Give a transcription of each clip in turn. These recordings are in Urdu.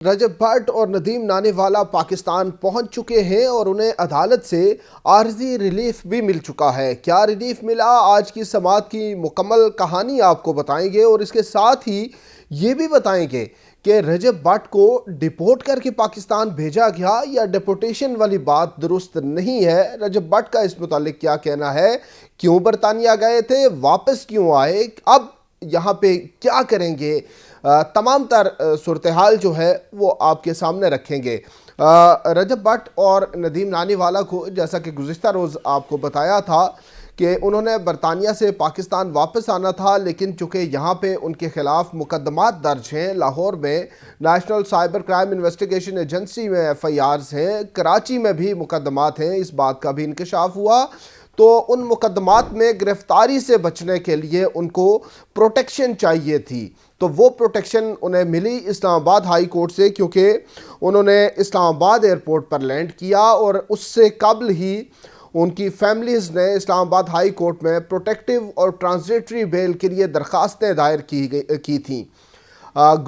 رجب بھٹ اور ندیم نانیوالا پاکستان پہنچ چکے ہیں اور انہیں عدالت سے عارضی ریلیف بھی مل چکا ہے۔ کیا ریلیف ملا، آج کی سماعت کی مکمل کہانی آپ کو بتائیں گے، اور اس کے ساتھ ہی یہ بھی بتائیں گے کہ رجب بھٹ کو ڈیپورٹ کر کے پاکستان بھیجا گیا یا ڈیپورٹیشن والی بات درست نہیں ہے۔ رجب بھٹ کا اس متعلق کیا کہنا ہے، کیوں برطانیہ گئے تھے، واپس کیوں آئے، اب یہاں پہ کیا کریں گے، تمام تر صورتحال جو ہے وہ آپ کے سامنے رکھیں گے۔ رجب بھٹ اور ندیم نانیوالا کو جیسا کہ گزشتہ روز آپ کو بتایا تھا کہ انہوں نے برطانیہ سے پاکستان واپس آنا تھا، لیکن چونکہ یہاں پہ ان کے خلاف مقدمات درج ہیں، لاہور میں national cyber crime investigation agency میں ایف آئی آرز ہیں، کراچی میں بھی مقدمات ہیں، اس بات کا بھی انکشاف ہوا، تو ان مقدمات میں گرفتاری سے بچنے کے لیے ان کو پروٹیکشن چاہیے تھی، تو وہ پروٹیکشن انہیں ملی اسلام آباد ہائی کورٹ سے، کیونکہ انہوں نے اسلام آباد ایئرپورٹ پر لینڈ کیا اور اس سے قبل ہی ان کی فیملیز نے اسلام آباد ہائی کورٹ میں پروٹیکٹیو اور ٹرانزیٹری بیل کے لیے درخواستیں دائر کی تھیں۔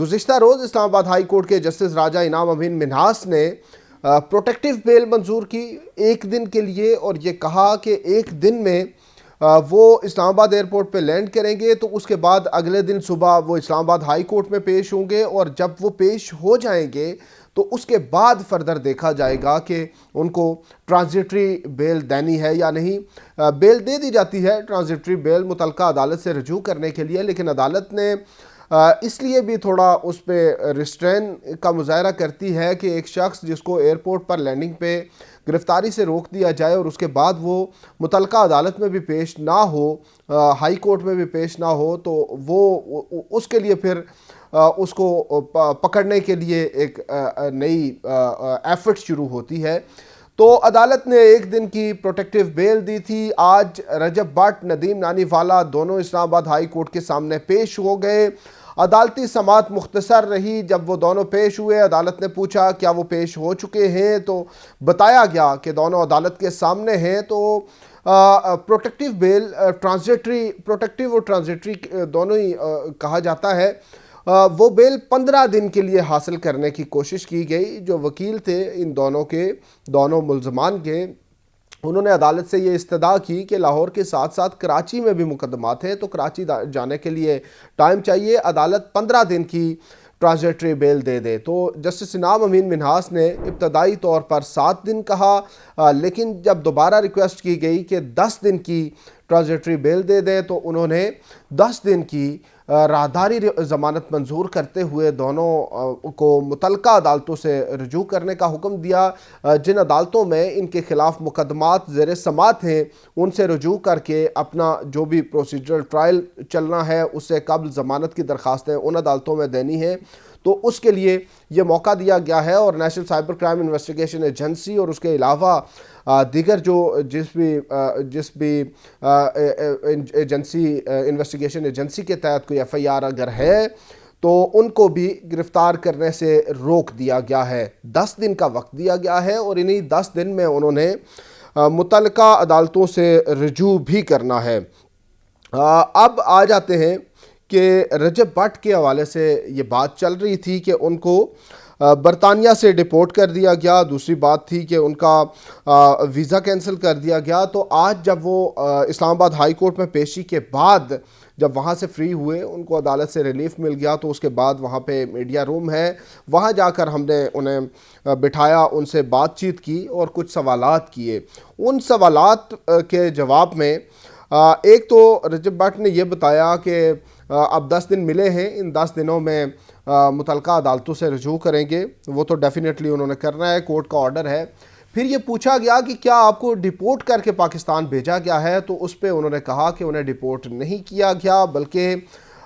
گزشتہ روز اسلام آباد ہائی کورٹ کے جسٹس راجہ انعام امین منہاس نے پروٹیکٹیو بیل منظور کی ایک دن کے لیے، اور یہ کہا کہ ایک دن میں وہ اسلام آباد ایئرپورٹ پہ لینڈ کریں گے، تو اس کے بعد اگلے دن صبح وہ اسلام آباد ہائی کورٹ میں پیش ہوں گے، اور جب وہ پیش ہو جائیں گے تو اس کے بعد فردر دیکھا جائے گا کہ ان کو ٹرانزیٹری بیل دینی ہے یا نہیں۔ بیل دے دی جاتی ہے، ٹرانزیٹری بیل متعلقہ عدالت سے رجوع کرنے کے لیے، لیکن عدالت نے اس لیے بھی تھوڑا اس پہ ریسٹرین کا مظاہرہ کرتی ہے کہ ایک شخص جس کو ایئرپورٹ پر لینڈنگ پہ گرفتاری سے روک دیا جائے اور اس کے بعد وہ متعلقہ عدالت میں بھی پیش نہ ہو، ہائی کورٹ میں بھی پیش نہ ہو، تو وہ اس کے لیے پھر اس کو پکڑنے کے لیے ایک نئی ایفرٹ شروع ہوتی ہے۔ تو عدالت نے ایک دن کی پروٹیکٹیو بیل دی تھی۔ آج رجب بھٹ، ندیم نانیوالا دونوں اسلام آباد ہائی کورٹ کے سامنے پیش ہو گئے۔ عدالتی سماعت مختصر رہی۔ جب وہ دونوں پیش ہوئے، عدالت نے پوچھا کیا وہ پیش ہو چکے ہیں، تو بتایا گیا کہ دونوں عدالت کے سامنے ہیں۔ تو پروٹیکٹیو بیل پروٹیکٹیو اور ٹرانزیٹری دونوں ہی کہا جاتا ہے، وہ بیل 15 دن کے لیے حاصل کرنے کی کوشش کی گئی۔ جو وکیل تھے ان دونوں ملزمان کے، انہوں نے عدالت سے یہ استدعا کی کہ لاہور کے ساتھ ساتھ کراچی میں بھی مقدمات ہیں، تو کراچی جانے کے لیے ٹائم چاہیے، عدالت 15 دن کی ٹرانزیٹری بیل دے دے۔ تو جسٹس انعام امین منہاس نے ابتدائی طور پر 7 دن کہا، لیکن جب دوبارہ ریکویسٹ کی گئی کہ 10 دن کی ٹرانزیٹری بیل دے دے، تو انہوں نے 10 دن کی راہداری ضمانت منظور کرتے ہوئے دونوں کو متعلقہ عدالتوں سے رجوع کرنے کا حکم دیا۔ جن عدالتوں میں ان کے خلاف مقدمات زیر سماعت ہیں، ان سے رجوع کر کے اپنا جو بھی پروسیجرل ٹرائل چلنا ہے اس سے قبل ضمانت کی درخواستیں ان عدالتوں میں دینی ہیں، تو اس کے لیے یہ موقع دیا گیا ہے۔ اور national cyber crime investigation agency اور اس کے علاوہ دیگر جس بھی ایجنسی انویسٹیگیشن ایجنسی کے تحت کوئی ایف آئی آر اگر ہے، تو ان کو بھی گرفتار کرنے سے روک دیا گیا ہے۔ 10 دن کا وقت دیا گیا ہے، اور انہی 10 دن میں انہوں نے متعلقہ عدالتوں سے رجوع بھی کرنا ہے۔ اب آ جاتے ہیں کہ رجب بھٹ کے حوالے سے یہ بات چل رہی تھی کہ ان کو برطانیہ سے ڈیپورٹ کر دیا گیا، دوسری بات تھی کہ ان کا ویزا کینسل کر دیا گیا۔ تو آج جب وہ اسلام آباد ہائی کورٹ میں پیشی کے بعد جب وہاں سے فری ہوئے، ان کو عدالت سے ریلیف مل گیا، تو اس کے بعد وہاں پہ میڈیا روم ہے، وہاں جا کر ہم نے انہیں بٹھایا، ان سے بات چیت کی اور کچھ سوالات کیے۔ ان سوالات کے جواب میں ایک تو رجب بھٹ نے یہ بتایا کہ اب 10 دن ملے ہیں، ان 10 دنوں میں متعلقہ عدالتوں سے رجوع کریں گے، وہ تو ڈیفینیٹلی انہوں نے کرنا ہے، کورٹ کا آرڈر ہے۔ پھر یہ پوچھا گیا کہ کیا آپ کو ڈیپورٹ کر کے پاکستان بھیجا گیا ہے، تو اس پہ انہوں نے کہا کہ انہیں ڈیپورٹ نہیں کیا گیا، بلکہ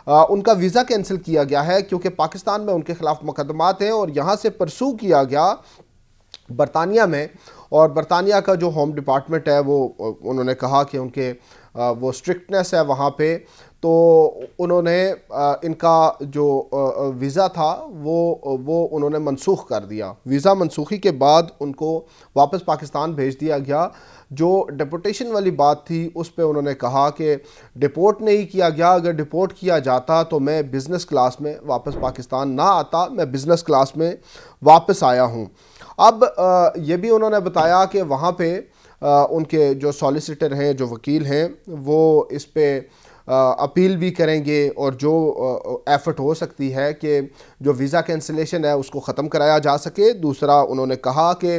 ان کا ویزا کینسل کیا گیا ہے، کیونکہ پاکستان میں ان کے خلاف مقدمات ہیں اور یہاں سے پرسو کیا گیا برطانیہ میں، اور برطانیہ کا جو ہوم ڈپارٹمنٹ ہے وہ انہوں نے کہا کہ ان کے وہ اسٹرکٹنس ہے وہاں پہ، تو انہوں نے ان کا جو ویزا تھا وہ انہوں نے منسوخ کر دیا۔ ویزا منسوخی کے بعد ان کو واپس پاکستان بھیج دیا گیا۔ جو ڈیپورٹیشن والی بات تھی اس پہ انہوں نے کہا کہ ڈیپورٹ نہیں کیا گیا، اگر ڈیپورٹ کیا جاتا تو میں بزنس کلاس میں واپس پاکستان نہ آتا، میں بزنس کلاس میں واپس آیا ہوں۔ اب یہ بھی انہوں نے بتایا کہ وہاں پہ ان کے جو سالیسیٹر ہیں، جو وکیل ہیں، وہ اس پہ اپیل بھی کریں گے، اور جو ایفرٹ ہو سکتی ہے کہ جو ویزا کینسلیشن ہے اس کو ختم کرایا جا سکے۔ دوسرا انہوں نے کہا کہ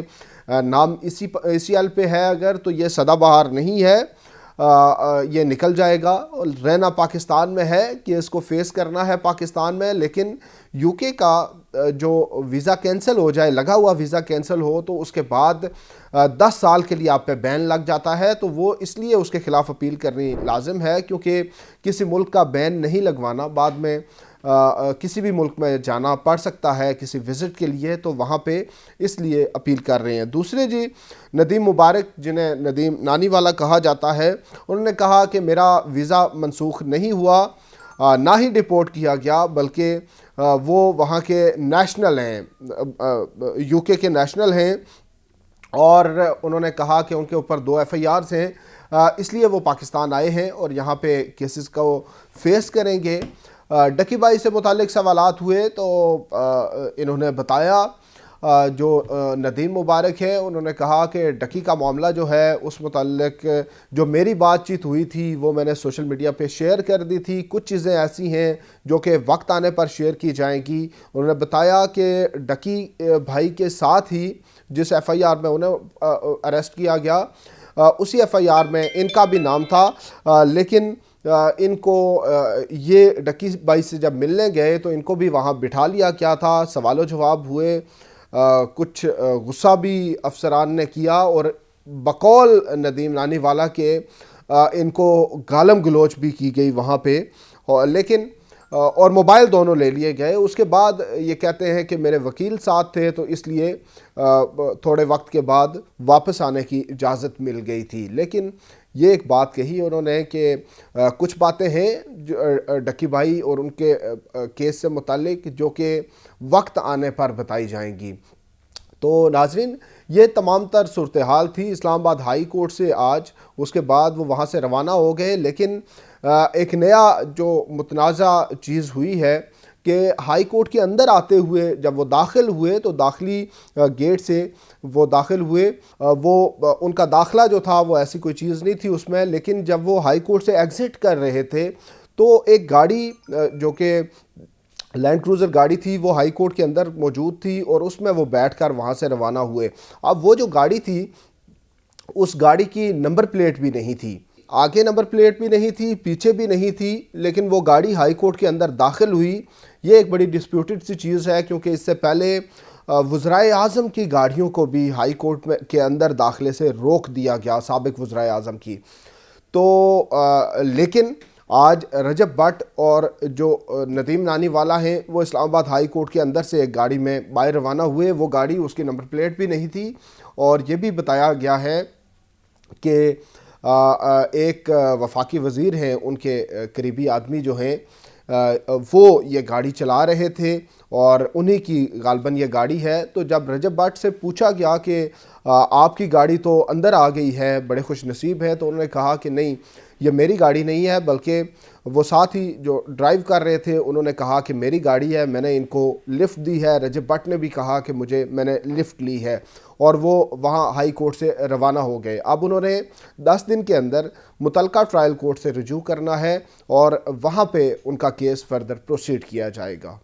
نام اسی ایل پہ ہے اگر تو یہ سدا بہار نہیں ہے، یہ نکل جائے گا، اور رہنا پاکستان میں ہے کہ اس کو فیس کرنا ہے پاکستان میں، لیکن یو کے کا جو ویزا کینسل ہو جائے، لگا ہوا ویزا کینسل ہو، تو اس کے بعد 10 سال کے لیے آپ پہ بین لگ جاتا ہے، تو وہ اس لیے اس کے خلاف اپیل کرنی لازم ہے، کیونکہ کسی ملک کا بین نہیں لگوانا، بعد میں کسی بھی ملک میں جانا پڑ سکتا ہے کسی وزٹ کے لیے، تو وہاں پہ اس لیے اپیل کر رہے ہیں۔ دوسرے جی ندیم مبارک، جنہیں ندیم نانی والا کہا جاتا ہے، انہوں نے کہا کہ میرا ویزا منسوخ نہیں ہوا، نہ ہی ڈیپورٹ کیا گیا، بلکہ وہ وہاں کے نیشنل ہیں، یو کے نیشنل ہیں، اور انہوں نے کہا کہ ان کے اوپر 2 ایف آئی آرز ہیں، اس لیے وہ پاکستان آئے ہیں اور یہاں پہ کیسز کو فیس کریں گے۔ ڈکی بھائی سے متعلق سوالات ہوئے تو انہوں نے بتایا، جو ندیم مبارک ہے انہوں نے کہا کہ ڈکی کا معاملہ جو ہے اس متعلق جو میری بات چیت ہوئی تھی وہ میں نے سوشل میڈیا پہ شیئر کر دی تھی، کچھ چیزیں ایسی ہیں جو کہ وقت آنے پر شیئر کی جائیں گی۔ انہوں نے بتایا کہ ڈکی بھائی کے ساتھ ہی جس ایف آئی آر میں انہیں اریسٹ کیا گیا، اسی ایف آئی آر میں ان کا بھی نام تھا، لیکن ان کو یہ ڈکی بھائی سے جب ملنے گئے تو ان کو بھی وہاں بٹھا لیا کیا تھا، سوال و جواب ہوئے، کچھ غصہ بھی افسران نے کیا، اور بقول ندیم نانی والا کے ان کو گالم گلوچ بھی کی گئی وہاں پہ، لیکن اور موبائل دونوں لے لیے گئے۔ اس کے بعد یہ کہتے ہیں کہ میرے وکیل ساتھ تھے تو اس لیے تھوڑے وقت کے بعد واپس آنے کی اجازت مل گئی تھی، لیکن یہ ایک بات کہی انہوں نے کہ کچھ باتیں ہیں ڈکی بھائی اور ان کے کیس سے متعلق جو کہ وقت آنے پر بتائی جائیں گی۔ تو ناظرین، یہ تمام تر صورتحال تھی اسلام آباد ہائی کورٹ سے آج، اس کے بعد وہ وہاں سے روانہ ہو گئے، لیکن ایک نیا جو متنازع چیز ہوئی ہے کہ ہائی کورٹ کے اندر آتے ہوئے جب وہ داخل ہوئے تو داخلی گیٹ سے وہ داخل ہوئے، وہ ان کا داخلہ جو تھا وہ ایسی کوئی چیز نہیں تھی اس میں، لیکن جب وہ ہائی کورٹ سے ایگزٹ کر رہے تھے تو ایک گاڑی جو کہ لینڈ کروزر گاڑی تھی وہ ہائی کورٹ کے اندر موجود تھی، اور اس میں وہ بیٹھ کر وہاں سے روانہ ہوئے۔ اب وہ جو گاڑی تھی اس گاڑی کی نمبر پلیٹ بھی نہیں تھی، آگے نمبر پلیٹ بھی نہیں تھی، پیچھے بھی نہیں تھی، لیکن وہ گاڑی ہائی کورٹ کے اندر داخل ہوئی۔ یہ ایک بڑی ڈسپیوٹڈ سی چیز ہے، کیونکہ اس سے پہلے وزرائے اعظم کی گاڑیوں کو بھی ہائی کورٹ کے اندر داخلے سے روک دیا گیا، سابق وزرائے اعظم کی۔ تو لیکن آج رجب بٹ اور جو ندیم نانی والا ہیں وہ اسلام آباد ہائی کورٹ کے اندر سے ایک گاڑی میں باہر روانہ ہوئے، وہ گاڑی اس کی نمبر پلیٹ بھی نہیں تھی، اور یہ بھی بتایا گیا ہے کہ ایک وفاقی وزیر ہیں، ان کے قریبی آدمی جو ہیں وہ یہ گاڑی چلا رہے تھے اور انہی کی غالباً یہ گاڑی ہے۔ تو جب رجب بٹ سے پوچھا گیا کہ آپ کی گاڑی تو اندر آ گئی ہے، بڑے خوش نصیب ہیں، تو انہوں نے کہا کہ نہیں، یہ میری گاڑی نہیں ہے، بلکہ وہ ساتھ ہی جو ڈرائیو کر رہے تھے انہوں نے کہا کہ میری گاڑی ہے، میں نے ان کو لفٹ دی ہے۔ رجب بٹ نے بھی کہا کہ میں نے لفٹ لی ہے، اور وہ وہاں ہائی کورٹ سے روانہ ہو گئے۔ اب انہوں نے 10 دن کے اندر متعلقہ ٹرائل کورٹ سے رجوع کرنا ہے، اور وہاں پہ ان کا کیس فردر پروسیڈ کیا جائے گا۔